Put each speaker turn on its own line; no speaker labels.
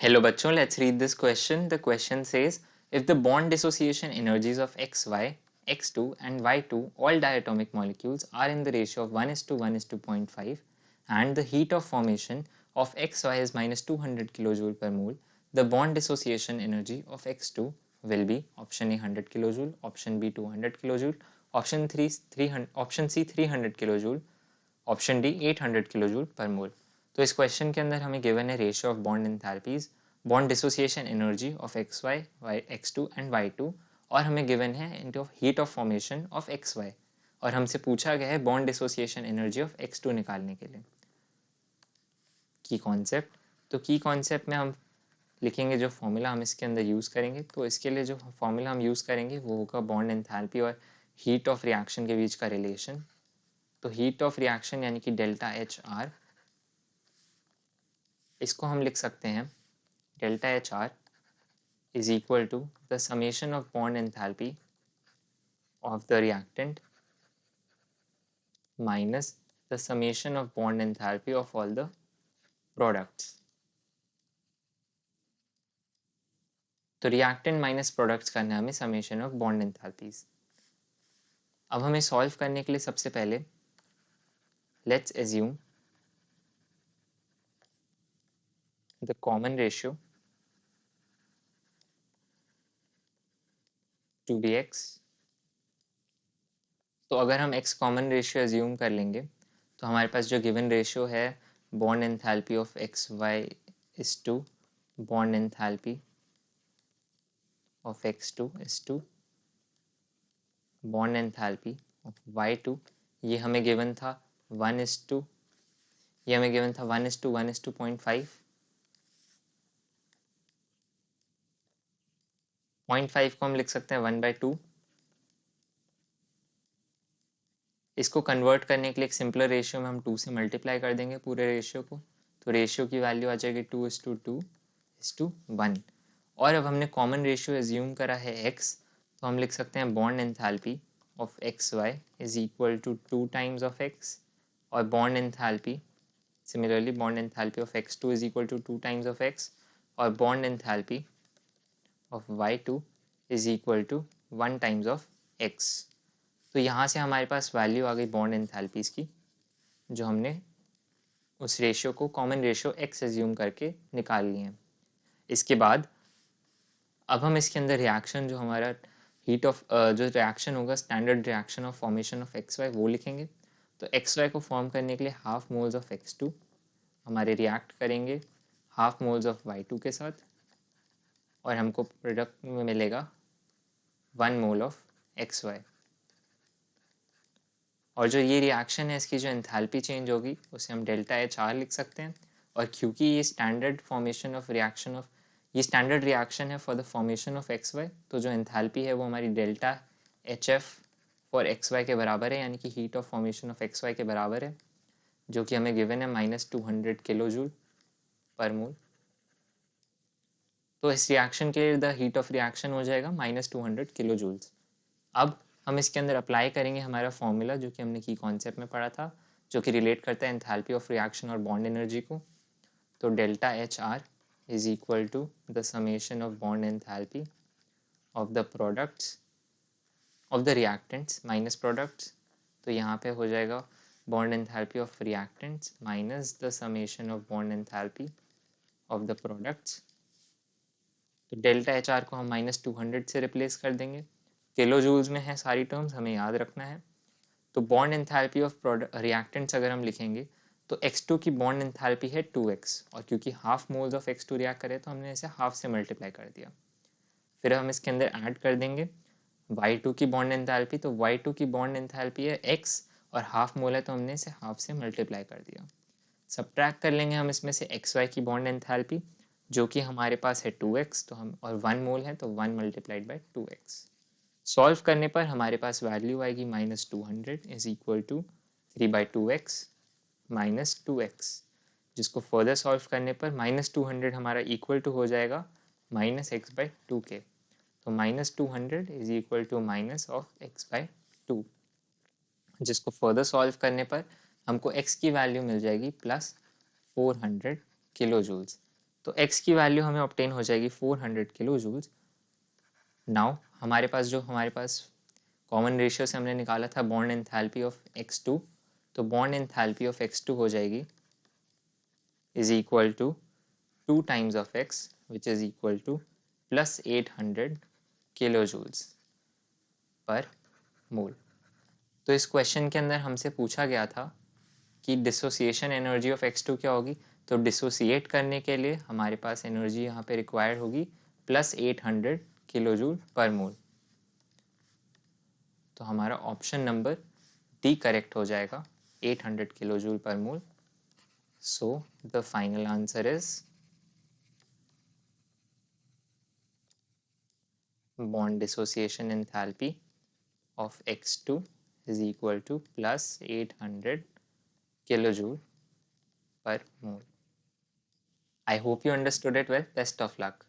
Hello bachcho, let's read this question. The question says, if the bond dissociation energies of xy, x2 and y2, all diatomic molecules are in the ratio of 1:1:0.5 and the heat of formation of xy is minus 200 kilojoule per mole, the bond dissociation energy of x2 will be option A 100 kilojoule, option B 200 kilojoule, option C 300 kilojoule, option D 800 kilojoule पर mole. तो इस question के अंदर हमें given है ratio of bond enthalpies, bond dissociation energy of X Y X two and Y two, और हमें given है into heat of formation of X Y, और हमसे पूछा गया है bond dissociation energy of X two निकालने के लिए। की कॉन्सेप्ट, तो की कॉन्सेप्ट में हम लिखेंगे जो फॉर्मूला हम इसके अंदर यूज़ करेंगे। तो इसके लिए जो फॉर्मूला हम यूज़ करेंगे वो होगा बॉन्ड एंथैल्पी और हीट ऑफ रिएक्शन के बीच का रिलेशन। तो हीट ऑफ रिएक्शन यानी कि डेल्टा एच आर, इसको हम लिख सकते हैं delta H R is equal to the summation of bond enthalpy of the reactant minus the summation of bond enthalpy of all the products. तो reactant minus products करना है हमें समेशन ऑफ बॉन्ड एंथैल्पीज। अब हमें solve करने के लिए सबसे पहले let's assume the common ratio to be X. तो अगर हम x कॉमन रेशियो एज्यूम कर लेंगे तो हमारे पास जो गिवन रेशियो है bond enthalpy of X Y is to bond enthalpy of x2 is to bond enthalpy of y2, ये हमें गिवन था 1:, ये हमें गिवन था 1:1:0.5। 0.5 को हम लिख सकते हैं 1/2। इसको कन्वर्ट करने के लिए एक सिंपलर रेशियो में हम 2 से मल्टीप्लाई कर देंगे पूरे रेशियो को, तो रेशियो की वैल्यू आ जाएगी 2:2:1। और अब हमने कॉमन रेशियो एज्यूम करा है x, तो हम लिख सकते हैं bond enthalpy of X Y is equal to 2 times of x, और bond enthalpy similarly bond enthalpy of x2 is equal to 2 times of x, और bond enthalpy of y2 is equal to 1 times of x। तो यहाँ से हमारे पास value आ गई bond enthalpies की, जो हमने उस रेशियो को कॉमन रेशियो x एज्यूम करके निकाल लिए हैं। इसके बाद अब हम इसके अंदर रिएक्शन जो हमारा हीट ऑफ जो रिएक्शन होगा standard reaction of formation of X Y वो लिखेंगे। तो एक्स वाई को फॉर्म करने के लिए हाफ मोल्स ऑफ x2 हमारे रिएक्ट करेंगे हाफ मोल्स ऑफ y2 के साथ, और हमको प्रोडक्ट में मिलेगा 1 मोल ऑफ xy। और जो ये रिएक्शन है इसकी जो एंथैल्पी चेंज होगी उसे हम डेल्टा एच आर लिख सकते हैं। और क्योंकि ये standard formation of reaction of ये स्टैंडर्ड रिएक्शन है for the formation of X Y, तो जो एंथैल्पी है वो हमारी delta H F for X Y के बराबर है, यानी कि heat of formation of X Y के बराबर है, जो कि हमें गिवन है -200 किलो जूल पर मोल। तो इस रिएक्शन के लिए द हीट ऑफ रिएक्शन हो जाएगा -200 किलो जूल्स। अब हम इसके अंदर अप्लाई करेंगे हमारा फॉर्मूला जो कि हमने की कॉन्सेप्ट में पढ़ा था, जो कि रिलेट करता है एंथैल्पी ऑफ रिएक्शन और बॉन्ड एनर्जी को। तो delta H R is equal to the summation of bond enthalpy of the products of the reactants minus products. तो यहाँ पे हो जाएगा bond enthalpy of reactants minus the summation of bond enthalpy of the products. तो delta H R को हम -200 से replace कर देंगे, किलो जूल्स में है सारी टर्म्स, हमें याद रखना है। तो बॉन्ड एंथैल्पी ऑफ रिएक्टेंट्स अगर हम लिखेंगे तो x2 की बॉन्ड एंथैल्पी है 2x, और क्योंकि half moles of x2 react करे तो हमने इसे हाफ से मल्टीप्लाई कर दिया। फिर हम इसके अंदर ऐड कर देंगे y2 की बॉन्ड एंथैल्पी, तो y2 की बॉन्ड एंथैल्पी है x और हाफ मोल है तो हमने इसे हाफ से मल्टीप्लाई कर दिया। सब्ट्रैक्ट कर लेंगे हम इसमें से xy की बॉन्ड एंथैल्पी, जो कि हमारे पास है 2x, तो हम और 1 मोल है तो 1 मल्टीप्लाइड बाई 2x। सॉल्व करने पर हमारे पास वैल्यू आएगी -200 is equal to 3/2x -2x, जिसको फर्दर सॉल्व करने पर -200 हमारा इक्वल टू हो जाएगा -x/2 के। तो -200 is equal to minus of x/2, जिसको फर्दर सॉल्व करने पर हमको x की वैल्यू मिल जाएगी +400 किलो जूल्स। तो x की वैल्यू हमें ऑब्टेन हो जाएगी 400 किलो जूल्स। नाउ हमारे पास कॉमन रेशियो से हमने निकाला था बॉन्ड एंथैल्पी ऑफ x2, तो बॉन्ड एंथैल्पी ऑफ x2 हो जाएगी is equal to 2 times of x which is equal to plus 800 kilo joules per mole. तो इस क्वेश्चन के अंदर हमसे पूछा गया था कि डिसोसिएशन एनर्जी ऑफ x2 क्या होगी, तो डिसोसिएट करने के लिए हमारे पास एनर्जी यहाँ पे रिक्वायर्ड होगी प्लस 800 किलो जूल पर मोल। तो हमारा ऑप्शन नंबर डी करेक्ट हो जाएगा, 800 किलो जूल पर मोल। So the final answer is bond dissociation enthalpy of x2 is equal to plus 800 kilojoule per mole. I hope you understood it well. Best of luck.